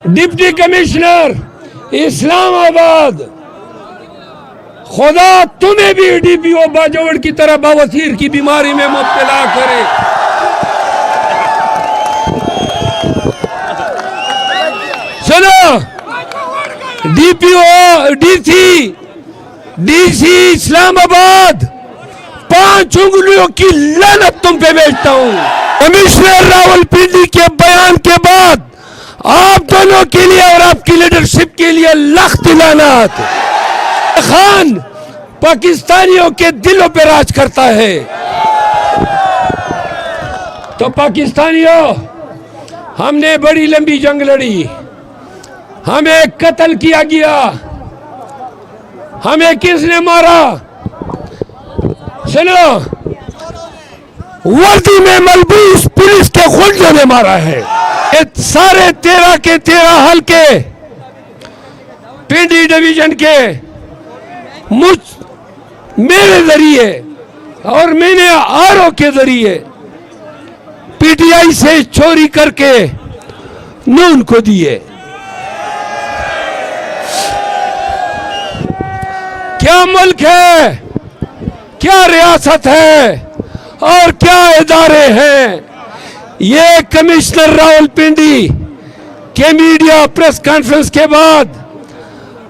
Deputy commissioner Islamabad, खुदा तुम्हें भी डीपीओ बाजोड़ की तरह बवासीर की बीमारी में मुब्तला करे। सुनो, डीपीओ डीसी इस्लामाबाद, 5 उंगलियों की लानत तुम पे भेजता हूं। कमिश्नर रावलपिंडी के बयान के बाद आप दोनों के लिए और आपकी लीडरशिप के लिए लख्त लानत। खान पाकिस्तानियों के दिलों पे राज करता है। तो पाकिस्तानियों, हमने बड़ी लंबी जंग लड़ी, हमें कत्ल किया गया, हमें किसने मारा? सुनो, वर्दी में मलबूस पुलिस के गुंडों ने मारा है। ये सारे 13 के 13 हल्के पिंडी डिवीजन के मेरे जरिए और मैंने आरओ के जरिए पीटीआई से चोरी करके नून को दिए। क्या मुल्क है, क्या रियासत है और क्या इदारे हैं। ये कमिश्नर रावलपिंडी के मीडिया प्रेस कॉन्फ्रेंस के बाद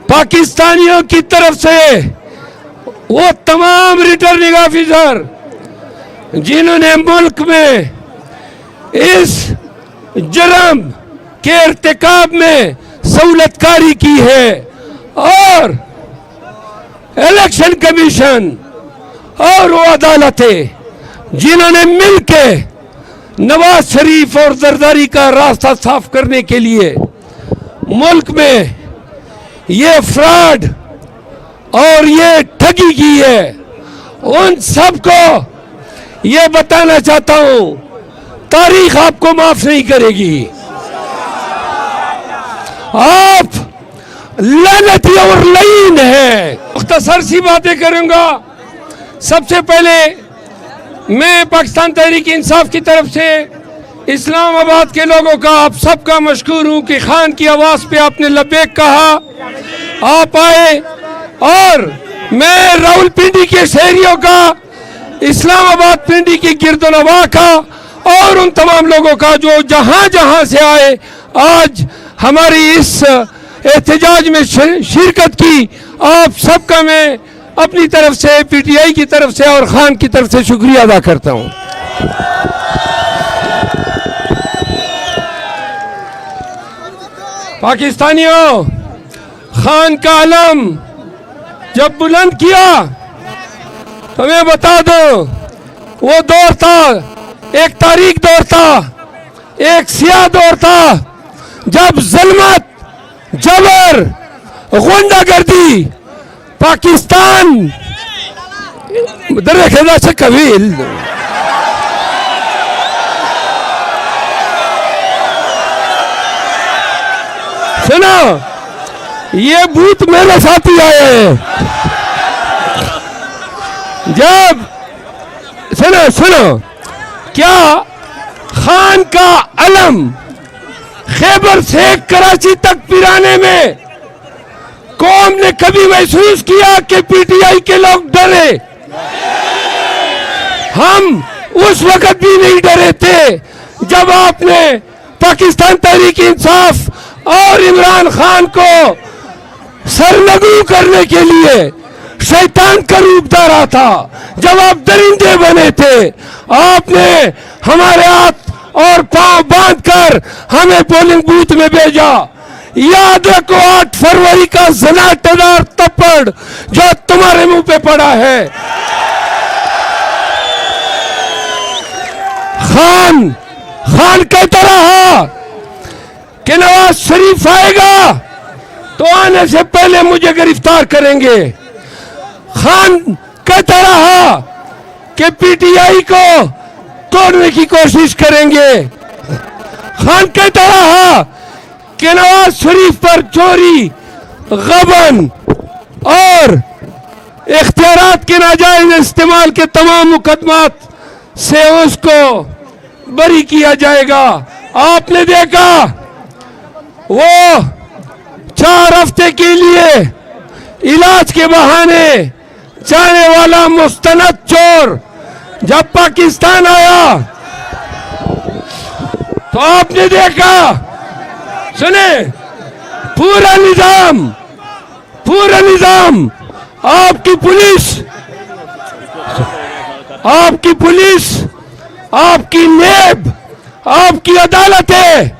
पाकिस्तानियों की तरफ से वो तमाम रिटर्निंग ऑफिसर जिन्होंने मुल्क में इस जुर्म के इर्तिकाब में सहूलतकारी की है, और इलेक्शन कमीशन और वो अदालतें जिन्होंने मिलके नवाज शरीफ और जरदारी का रास्ता साफ करने के लिए मुल्क में ये फ्रॉड और ये ठगी की है, उन सबको ये बताना चाहता हूं, तारीख आपको माफ नहीं करेगी। आप लानती और लईन है। मुख्तसर सी बातें करूंगा। सबसे पहले मैं पाकिस्तान तहरीक इंसाफ की तरफ से इस्लामाबाद के लोगों का, आप सबका मशकूर हूं कि खान की आवाज पे आपने लब्बैक कहा, आप आए, और मैं रावलपिंडी के शहरियों का, इस्लामाबाद पिंडी की गिरदोनवा का और उन तमाम लोगों का जो जहां जहां से आए आज हमारी इस एहतजाज में शिरकत की, आप सबका मैं अपनी तरफ से, पीटीआई की तरफ से और खान की तरफ से शुक्रिया अदा करता हूं। पाकिस्तानियों, खान का अलम जब बुलंद किया तो मैं बता दो, वो दौर था, एक तारीख दौर था, एक सियाह दौर था, जब ज़ुल्मत, जबर, गुंडागर्दी पाकिस्तान दरखेदा से कबील सुनो, ये भूत मेरे साथी आए हैं। जब सुनो, क्या खान का अलम खैबर से कराची तक पिराने में कौम ने कभी महसूस किया कि पीटीआई के लोग डरे? हम उस वक्त भी नहीं डरे थे जब आपने पाकिस्तान तहरीक इंसाफ और इमरान खान को सरनगू करने के लिए शैतान का रूप धारा था, जब आप दरिंदे बने थे। आपने हमारे हाथ और पांव बांधकर हमें पोलिंग बूथ में भेजा। याद रखो, 8 फरवरी का ज़नाटेदार थप्पड़ जो तुम्हारे मुंह पे पड़ा है। खान कहता रहा कि नवाज शरीफ आएगा तो आने से पहले मुझे गिरफ्तार करेंगे। खान कहता रहा कि पीटीआई को तोड़ने की कोशिश करेंगे। खान कहता रहा कि नवाज शरीफ पर चोरी, गबन और इख्तियारात के नाजायज इस्तेमाल के तमाम मुकदमात से उसको बरी किया जाएगा। आपने देखा वो 4 हफ्ते के लिए इलाज के बहाने जाने वाला मुस्तनद चोर जब पाकिस्तान आया तो आपने देखा, सुने, पूरा निजाम, आपकी पुलिस, आपकी नेब, आपकी अदालतें,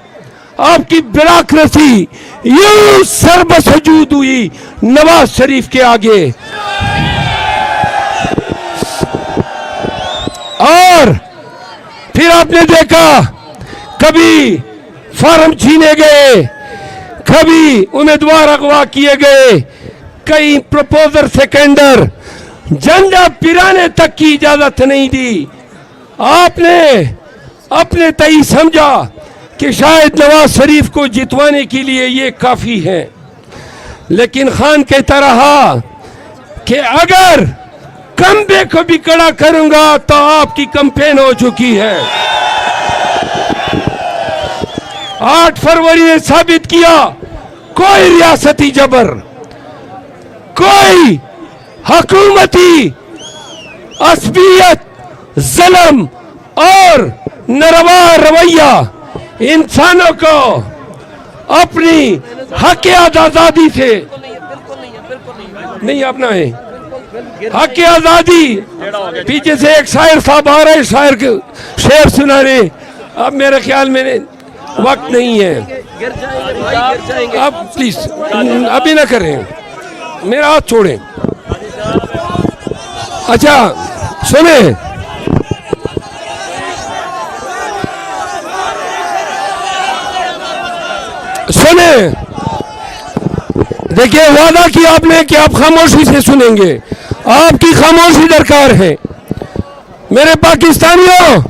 आपकी ब्यूरोक्रेसी यूं सर्वसजूद हुई नवाज शरीफ के आगे। और फिर आपने देखा कभी फार्म छीने गए, कभी उम्मीदवार अगवा किए गए, कई प्रपोजर सेकेंडर झंडा पिराने तक की इजाजत नहीं दी। आपने अपने तय समझा कि शायद नवाज शरीफ को जितवाने के लिए ये काफी है, लेकिन खान कहता रहा कि अगर कंबे को भी कड़ा करूंगा तो आपकी कैंपेन हो चुकी है। 8 फरवरी ने साबित किया कोई रियासती जबर, कोई हुकूमती असबियत, जुल्म और नरवा रवैया इंसानों को अपनी हक आजादी से नहीं अपना है। हक आजादी, पीछे से एक शायर साहब आ रहे, शायर के शेर सुना रहे। अब मेरे ख्याल में वक्त नहीं है, अब प्लीज अभी ना करें, मेरा हाथ छोड़ें। अच्छा सुने, देखिए, वादा किया आपने कि आप खामोशी से सुनेंगे, आपकी खामोशी दरकार है। मेरे पाकिस्तानियों,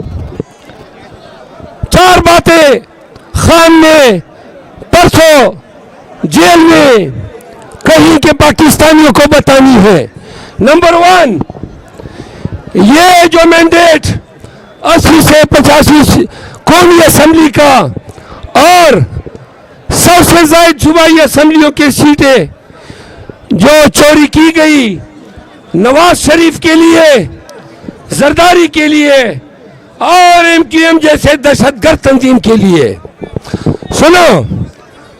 4 बातें खान ने परसों जेल में कहीं के पाकिस्तानियों को बतानी है। नंबर 1, ये जो मैंडेट 80 से 85 कौमी असेंबली का और 100 से ज्यादा सूबाई असेंबलियों की सीटें जो चोरी की गई नवाज शरीफ के लिए, जरदारी के लिए और MQM जैसे दहशतगर्द तंजीम के लिए। सुनो,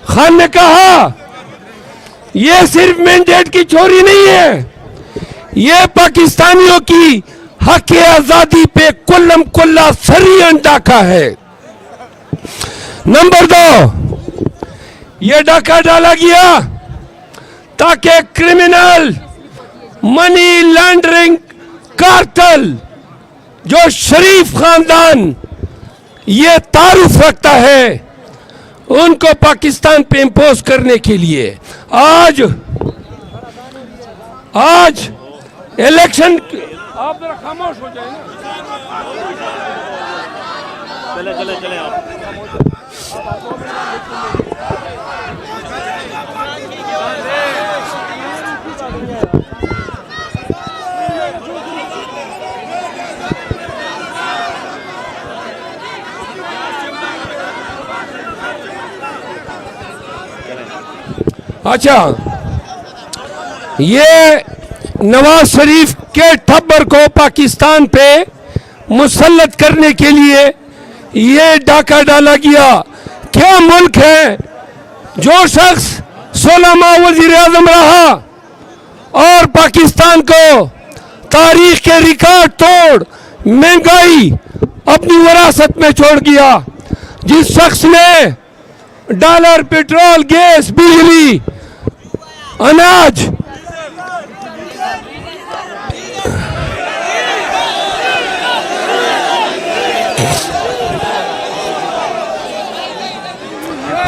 खान ने कहा यह सिर्फ मैंडेट की चोरी नहीं है, यह पाकिस्तानियों की हक आजादी पे कुल्लम कुल्ला सरी डाका है। नंबर 2, यह डाका डाला गया ताकि क्रिमिनल मनी लॉन्ड्रिंग कार्टेल जो शरीफ खानदान ये तारुफ रखता है उनको पाकिस्तान पे इंपोज करने के लिए आज इलेक्शन। आप जरा खामोश हो जाए ना। चले आप। अच्छा, ये नवाज शरीफ के ठब्बर को पाकिस्तान पे मुसल्लत करने के लिए ये डाका डाला गया। क्या मुल्क है जो शख्स 16 माह वजीर आजम रहा और पाकिस्तान को तारीख के रिकॉर्ड तोड़ महंगाई अपनी विरासत में छोड़ गया, जिस शख्स ने डॉलर, पेट्रोल, गैस, बिजली, अनाज,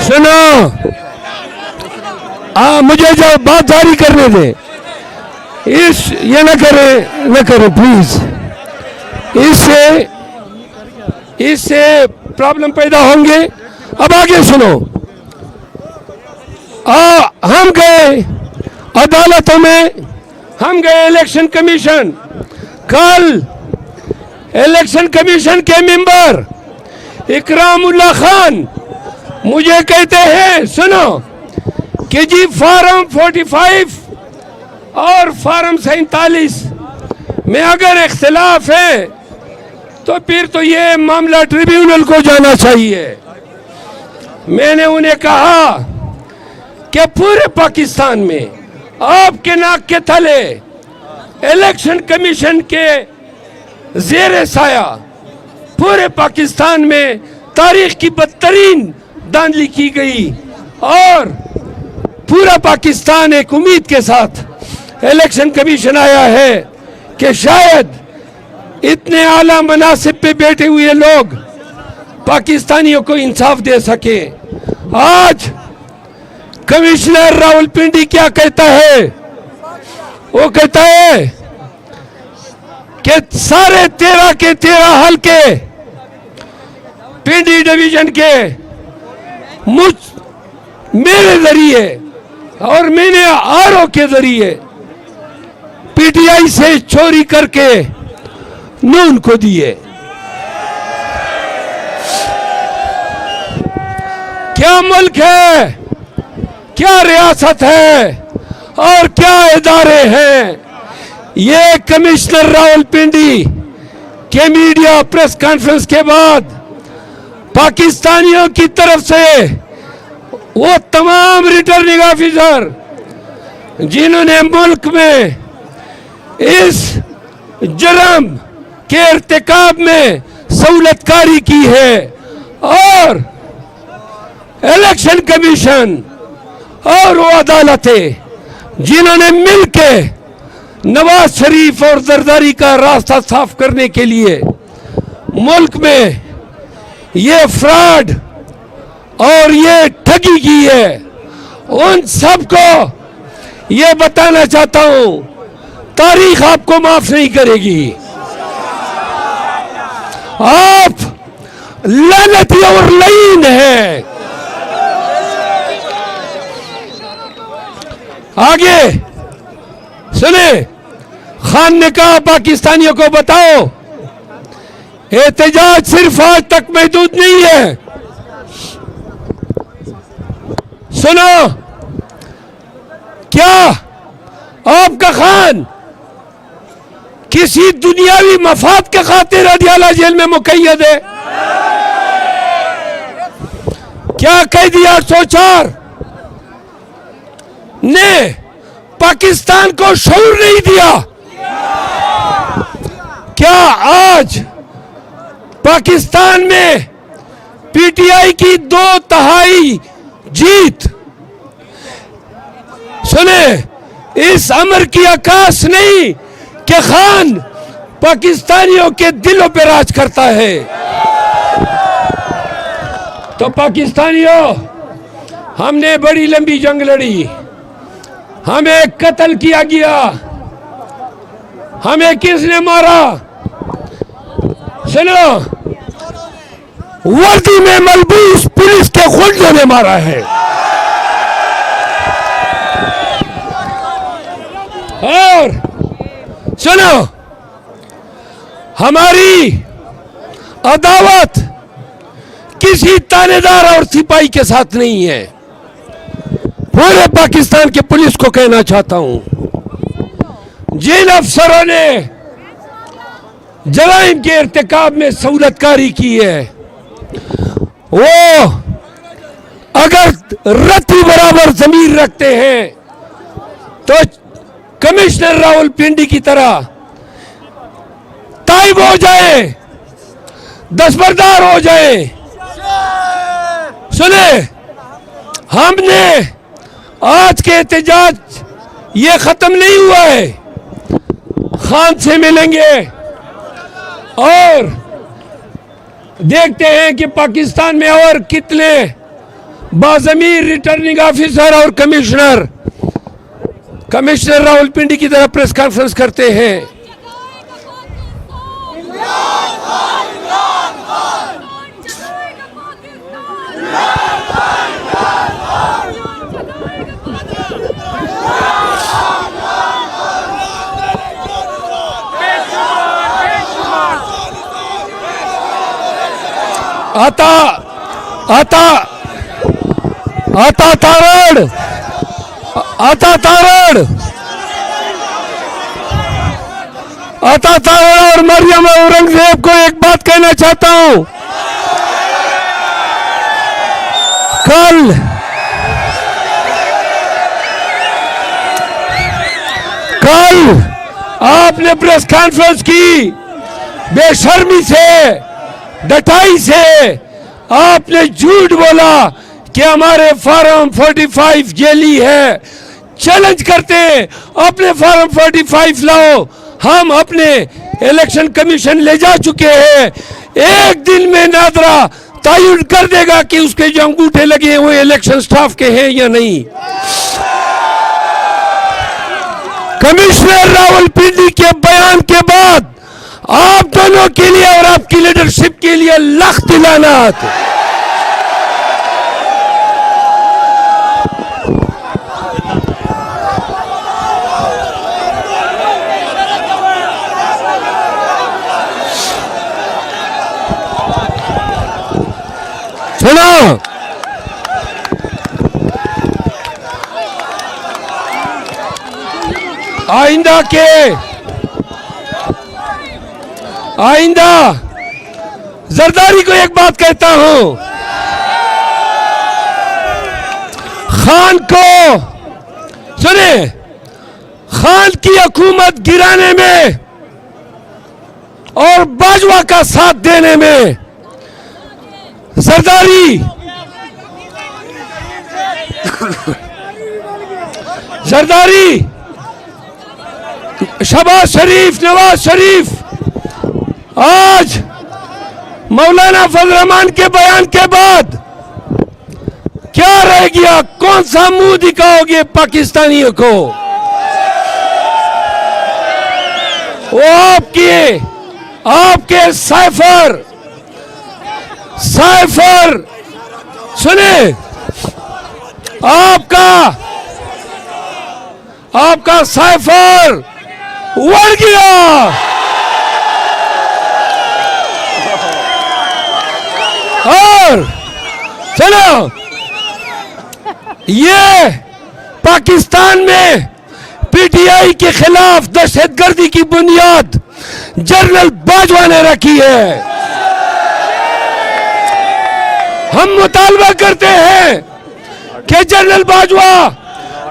सुनो, मुझे जो बात जारी करने दे, ये न करे प्लीज, इससे प्रॉब्लम पैदा होंगे। अब आगे सुनो, हम गए अदालतों में, हम गए इलेक्शन कमीशन। कल इलेक्शन कमीशन के मेंबर इकरामुल्लाह खान मुझे कहते हैं सुनो कि जी फार्म 45 और फार्म 47 में अगर इख्तिलाफ है तो फिर तो ये मामला ट्रिब्यूनल को जाना चाहिए। मैंने उन्हें कहा कि पूरे पाकिस्तान में आपके नाक के तले इलेक्शन कमीशन के ज़ेरे साया पूरे पाकिस्तान में तारीख की बदतरीन धांधली की गई और पूरा पाकिस्तान एक उम्मीद के साथ इलेक्शन कमीशन आया है कि शायद इतने आला मनासिब पे बैठे हुए लोग पाकिस्तानियों को इंसाफ दे सके। आज कमिश्नर रावलपिंडी क्या कहता है? वो कहता है कि सारे 13 के 13 हल्के पिंडी डिवीजन के मेरे जरिए और मैंने आरओ के जरिए पीटीआई से चोरी करके नून को दिए। क्या मुल्क है, क्या रियासत है और क्या इदारे हैं? ये कमिश्नर रावलपिंडी के मीडिया प्रेस कॉन्फ्रेंस के बाद पाकिस्तानियों की तरफ से वो तमाम रिटर्निंग ऑफिसर जिन्होंने मुल्क में इस जुर्म के इर्तिकाब में सहूलतकारी की है और इलेक्शन कमीशन और वो अदालतें जिन्होंने मिलके नवाज शरीफ और जरदारी का रास्ता साफ करने के लिए मुल्क में ये फ्रॉड और ये ठगी की है, उन सबको ये बताना चाहता हूं तारीख आपको माफ नहीं करेगी। आप लानती और लईन हैं। आगे सुने, खान ने कहा पाकिस्तानियों को बताओ एहतजाज सिर्फ आज तक महदूद नहीं है। सुनो, क्या आपका खान किसी दुनियावी मफाद के खातिर अडियाला जेल में मुकैयद है? क्या कैदी 804 ने पाकिस्तान को शऊर नहीं दिया? क्या आज पाकिस्तान में पीटीआई की 2/3 जीत सुने, इस अमर की आकाश नहीं कि खान पाकिस्तानियों के दिलों पे राज करता है। तो पाकिस्तानियों, हमने बड़ी लंबी जंग लड़ी, हमें कत्ल किया गया, हमें किसने मारा? सुनो, वर्दी में मलबूस पुलिस के गुंडों ने मारा है। और सुनो, हमारी अदावत किसी थानेदार और सिपाही के साथ नहीं है। पूरे पाकिस्तान के पुलिस को कहना चाहता हूं, जिन अफसरों ने जराइम के इर्तिकाब में सहूलतकारी की है, वो अगर रत्ती बराबर जमीर रखते हैं तो कमिश्नर रावलपिंडी की तरह ताइब हो जाए, दस्तबरदार हो जाए। सुने, हमने आज के एहतजाज ये खत्म नहीं हुआ है। खान से मिलेंगे और देखते हैं कि पाकिस्तान में और कितने बाज़मीर रिटर्निंग ऑफिसर और कमिश्नर रावलपिंडी की तरह प्रेस कॉन्फ्रेंस करते हैं। आता आता तारड़ और मरियम औरंगजेब को एक बात कहना चाहता हूं। कल आपने प्रेस कॉन्फ्रेंस की, बेशर्मी से, डटाई से आपने झूठ बोला कि हमारे फॉर्म 45 जेली है। चैलेंज करते हैं, अपने फॉर्म 45 लाओ। हम अपने इलेक्शन कमीशन ले जा चुके हैं। एक दिन में नादरा तयन कर देगा कि उसके जो अंगूठे लगे हुए इलेक्शन स्टाफ के हैं या नहीं। कमिश्नर रावलपिंडी के बयान के बाद आप दोनों के लिए और आपकी लीडरशिप के लिए लख्त लानत। सुनो, आइंदा जरदारी को एक बात कहता हूं, खान को सुने, खान की हुकूमत गिराने में और बाजवा का साथ देने में जरदारी शहबाज शरीफ, नवाज शरीफ आज मौलाना फजल रहमान के बयान के बाद क्या रह गया? कौन सा मुंह दिखाओगे पाकिस्तानियों को? वो आपके साइफर सुने, आपका साइफर उड़ गया। और चलो, ये पाकिस्तान में पीटीआई के खिलाफ दहशतगर्दी की बुनियाद जनरल बाजवा ने रखी है। हम मुतालबा करते हैं कि जनरल बाजवा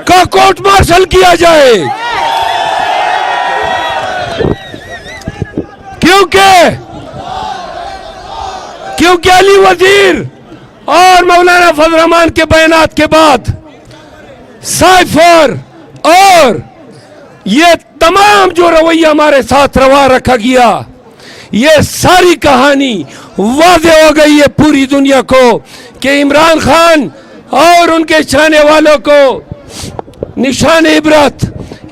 का कोर्ट मार्शल किया जाए, क्योंकि अली वजीर और मौलाना फजल रहमान के बयानात के बाद साइफर और ये तमाम जो रवैया हमारे साथ रवा रखा गया, ये सारी कहानी वाज़ेह हो गई है पूरी दुनिया को कि इमरान खान और उनके चाहने वालों को निशान इबरत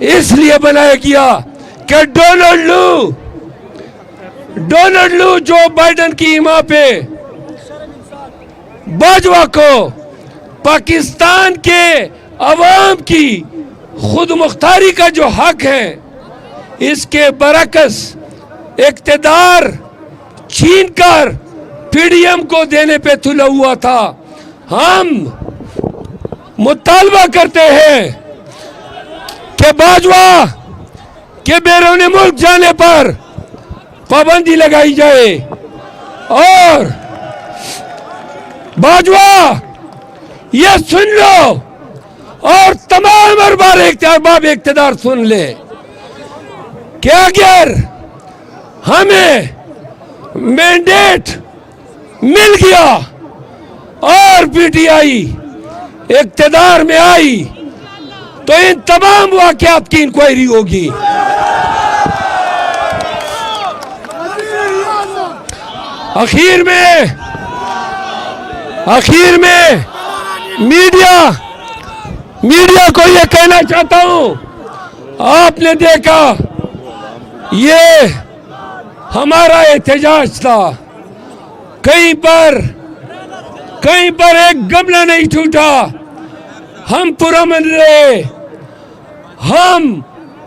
इसलिए बनाया गया कि डोनाल्ड लू जो बाइडेन की हिमा पे बाजवा को पाकिस्तान के अवाम की खुद मुख्तारी का जो हक है, इसके बरकस इक़्तिदार छीन कर पीडीएम को देने पे तुला हुआ था। हम मुतालबा करते हैं कि बाजवा के बैरून मुल्क जाने पर पाबंदी लगाई जाए और बाजवा ये सुन लो और तमाम अरबाब इक़्तिदार सुन ले कि अगर हमें मैंडेट मिल गया और पीटीआई इक़्तिदार में आई तो इन तमाम वाक़यात की इंक्वायरी होगी। आखिर में मीडिया को ये कहना चाहता हूं, आपने देखा ये हमारा एहतजाज था, कहीं पर एक गमला नहीं टूटा, हम पुरअमन रहे।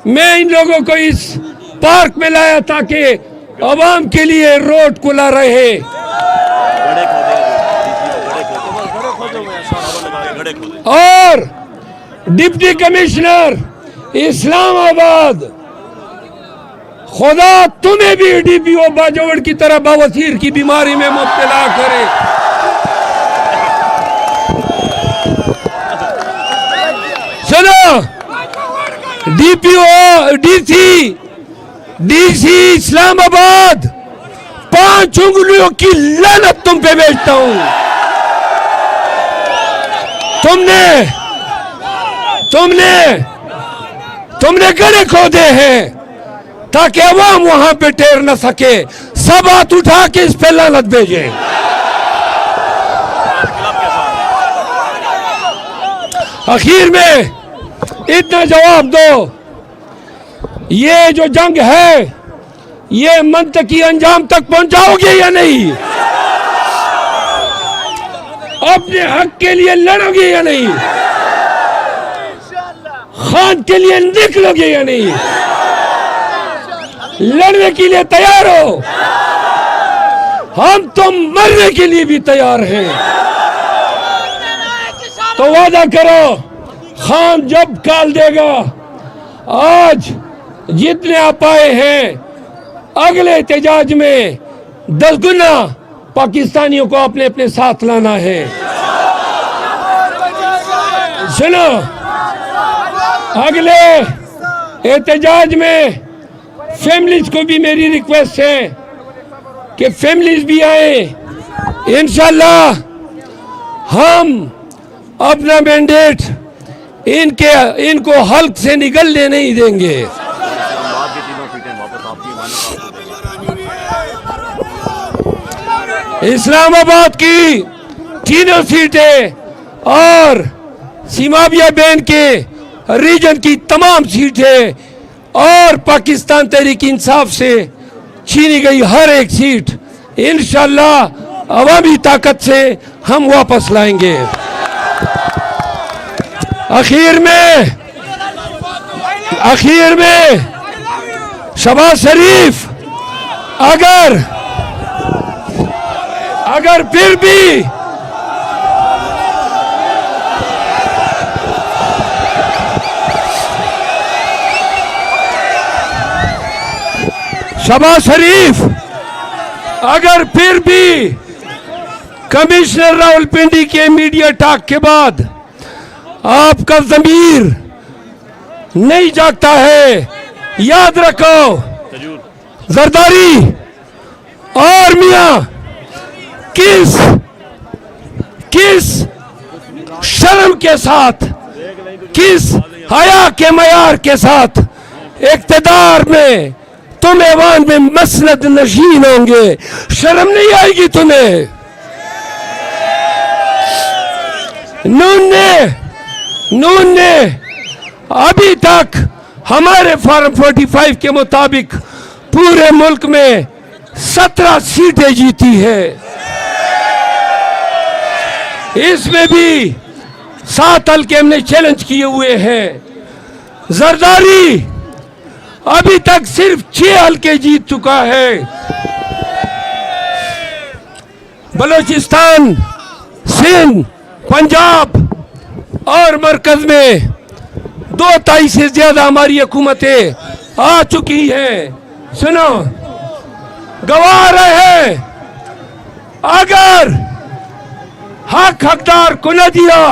मैं इन लोगों को इस पार्क में लाया ताकि आवाम के लिए रोड खुला रहे। और डिप्टी कमिश्नर इस्लामाबाद, खुदा तुम्हें भी डीपीओ बाजोड़ की तरह बवासीर की बीमारी में मुब्तला करे। सुनो, डीपीओ डीसी इस्लामाबाद, 5 उंगलियों की लानत तुम पे भेजता हूं। तुमने गड्ढे खोदे हैं ताकि अवाम वहां पे टेर न सके। सब हाथ उठा के इस पे लानत भेजे। आखिर में इतना जवाब दो, ये जो जंग है ये मंतकी अंजाम तक पहुंचाओगे या नहीं? अपने हक के लिए लड़ोगे या नहीं? खान के लिए निकलोगे या नहीं? लड़ने के लिए तैयार हो? हम तो मरने के लिए भी तैयार हैं। तो वादा करो, खान जब काल देगा, आज जितने आप आए हैं, अगले एहतजाज में 10 गुना पाकिस्तानियों को अपने अपने साथ लाना है। सुनो, अगले एहतजाज में फैमिलीज को भी मेरी रिक्वेस्ट है कि फैमिलीज भी आए। इंशाल्लाह हम अपना मैंडेट इनको हल्क से निकलने नहीं देंगे। इस्लामाबाद की तीनों सीटें और सीमाबिया बैन के रीजन की तमाम सीटें और पाकिस्तान तहरीक इंसाफ से छीनी गई हर एक सीट इंशाल्लाह अवामी ताकत से हम वापस लाएंगे। आखिर में शहबाज शरीफ अगर फिर भी कमिश्नर रावलपिंडी के मीडिया टॉक के बाद आपका ज़मीर नहीं जागता है, याद रखो जरदारी और मियां किस शर्म के साथ, किस हया के मयार के साथ इक्तदार में तुम ऐवान में मसनद नशीन होंगे। शर्म नहीं आएगी तुम्हें? नून ने अभी तक हमारे फॉर्म 45 के मुताबिक पूरे मुल्क में 17 सीटें जीती है। इसमें भी 7 हल्के हमने चैलेंज किए हुए हैं। जरदारी अभी तक सिर्फ 6 हल्के जीत चुका है। बलूचिस्तान, सिंध, पंजाब और मरकज में 2 तिहाई से ज्यादा हमारी हुकूमतें आ चुकी हैं। सुनो, गवाह रहे, अगर हकदार को न दिया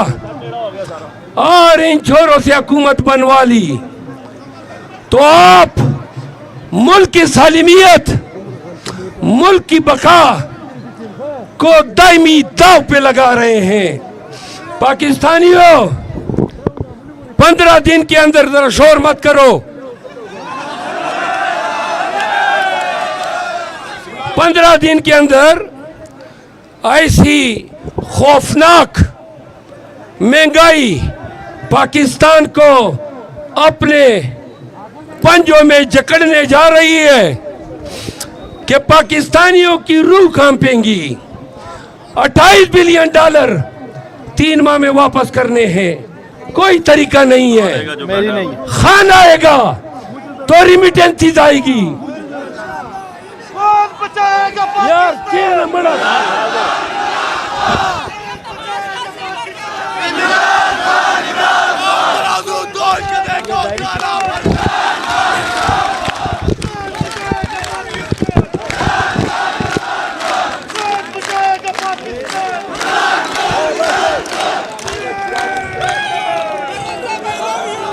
और इन छोरों से हुकूमत बनवा ली तो आप मुल्क की सालिमियत, मुल्क की बका को दायमी दाव पे लगा रहे हैं। पाकिस्तानियों, 15 दिन के अंदर, जरा शोर मत करो, 15 दिन के अंदर ऐसी खौफनाक महंगाई पाकिस्तान को अपने पंजों में जकड़ने जा रही है कि पाकिस्तानियों की रूह कांपेंगी। $28 बिलियन 3 माह में वापस करने हैं, कोई तरीका नहीं है। खान आएगा तो रिमिटेंस आएगी। यार बड़ा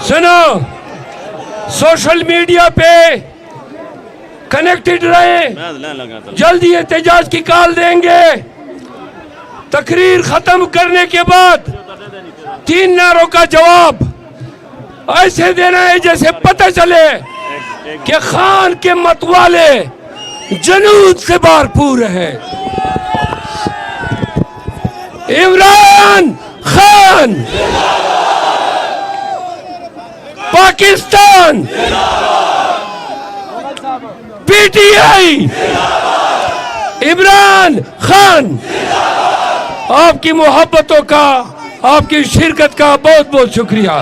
सुनो, सोशल मीडिया पे कनेक्टेड रहें, जल्दी एहतजाज की कॉल देंगे। तकरीर खत्म करने के बाद 3 नारों का जवाब ऐसे देना है जैसे पता चले कि खान के मतवाले जनूद से भरपूर है। इमरान खान, पाकिस्तान, पीटीआई, इमरान खान। आपकी मोहब्बतों का, आपकी शिरकत का बहुत बहुत शुक्रिया।